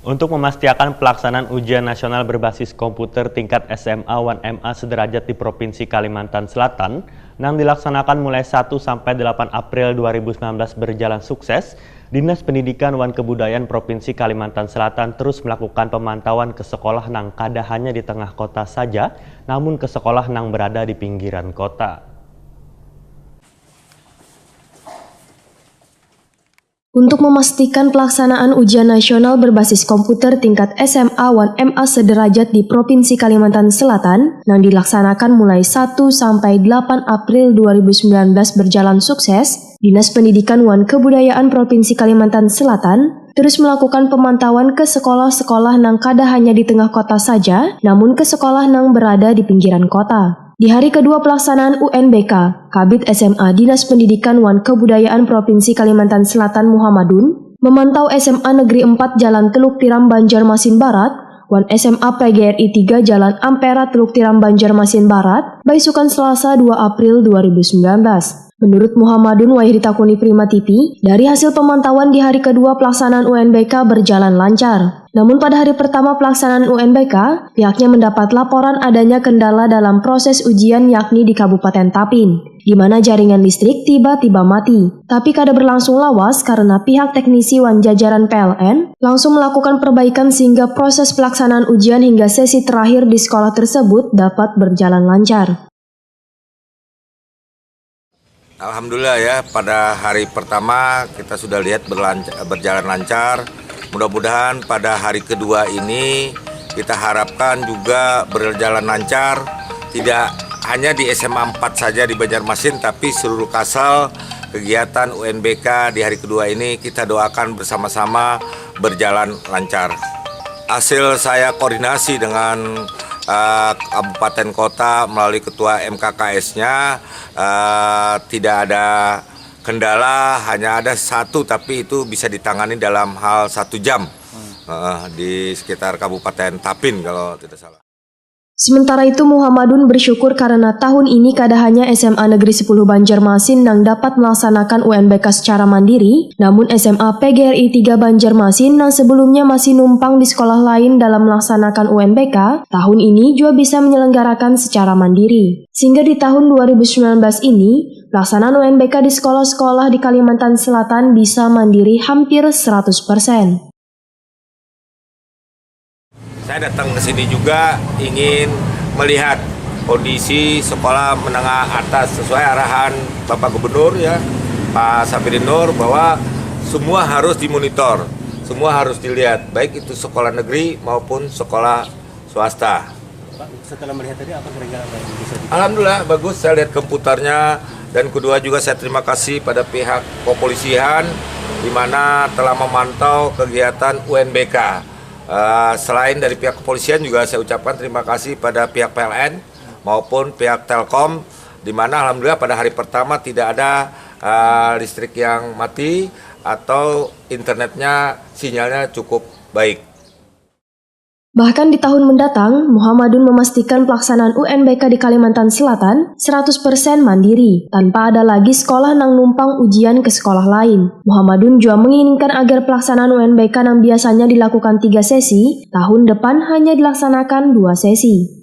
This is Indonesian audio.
Untuk memastikan pelaksanaan ujian nasional berbasis komputer tingkat SMA 1MA sederajat di Provinsi Kalimantan Selatan yang dilaksanakan mulai 1 sampai 8 April 2019 berjalan sukses, Dinas Pendidikan wan Kebudayaan Provinsi Kalimantan Selatan terus melakukan pemantauan ke sekolah nang kada hanya di tengah kota saja, namun ke sekolah nang berada di pinggiran kota. Untuk memastikan pelaksanaan ujian nasional berbasis komputer tingkat SMA 1MA sederajat di Provinsi Kalimantan Selatan yang dilaksanakan mulai 1 sampai 8 April 2019 berjalan sukses, Dinas Pendidikan wan Kebudayaan Provinsi Kalimantan Selatan terus melakukan pemantauan ke sekolah-sekolah nang kada hanya di tengah kota saja, namun ke sekolah nang berada di pinggiran kota. Di hari kedua pelaksanaan UNBK, Kabid SMA Dinas Pendidikan wan Kebudayaan Provinsi Kalimantan Selatan Muhammadun memantau SMA Negeri 4 Jalan Teluk Tiram Banjarmasin Barat, wan SMA PGRI 3 Jalan Ampera Teluk Tiram Banjarmasin Barat, Baisukan Selasa 2 April 2019. Menurut Muhammadun Wahid ditakuni Prima TV, dari hasil pemantauan di hari kedua pelaksanaan UNBK berjalan lancar. Namun pada hari pertama pelaksanaan UNBK, pihaknya mendapat laporan adanya kendala dalam proses ujian yakni di Kabupaten Tapin, di mana jaringan listrik tiba-tiba mati. Tapi kada berlangsung lawas karena pihak teknisi wan jajaran PLN langsung melakukan perbaikan sehingga proses pelaksanaan ujian hingga sesi terakhir di sekolah tersebut dapat berjalan lancar. Alhamdulillah ya, pada hari pertama kita sudah lihat berjalan lancar. Mudah-mudahan pada hari kedua ini kita harapkan juga berjalan lancar. Tidak hanya di SMA 4 saja di Banjarmasin, tapi seluruh Kalsel kegiatan UNBK di hari kedua ini kita doakan bersama-sama berjalan lancar. Hasil saya koordinasi dengan kabupaten kota melalui ketua MKKS-nya tidak ada kendala, hanya ada satu tapi itu bisa ditangani dalam hal 1 jam di sekitar Kabupaten Tapin kalau tidak salah. Sementara itu Muhammadun bersyukur karena tahun ini kada hanya SMA Negeri 10 Banjarmasin yang dapat melaksanakan UNBK secara mandiri, namun SMA PGRI 3 Banjarmasin yang sebelumnya masih numpang di sekolah lain dalam melaksanakan UNBK, tahun ini juga bisa menyelenggarakan secara mandiri. Sehingga di tahun 2019 ini, pelaksanaan UNBK di sekolah-sekolah di Kalimantan Selatan bisa mandiri hampir 100%. Saya datang ke sini juga ingin melihat kondisi sekolah menengah atas sesuai arahan Bapak Gubernur ya, Pak Safirin Nur, bahwa semua harus dimonitor, semua harus dilihat, baik itu sekolah negeri maupun sekolah swasta. Pak, setelah melihat tadi apa kira-kira yang bisa Alhamdulillah bagus, saya lihat komputernya, dan kedua juga saya terima kasih pada pihak kepolisian di mana telah memantau kegiatan UNBK. Selain dari pihak kepolisian juga saya ucapkan terima kasih pada pihak PLN maupun pihak Telkom, di mana alhamdulillah pada hari pertama tidak ada listrik yang mati atau internetnya sinyalnya cukup baik. Bahkan di tahun mendatang, Muhammadun memastikan pelaksanaan UNBK di Kalimantan Selatan 100% mandiri, tanpa ada lagi sekolah nang numpang ujian ke sekolah lain. Muhammadun juga menginginkan agar pelaksanaan UNBK yang biasanya dilakukan 3 sesi, tahun depan hanya dilaksanakan 2 sesi.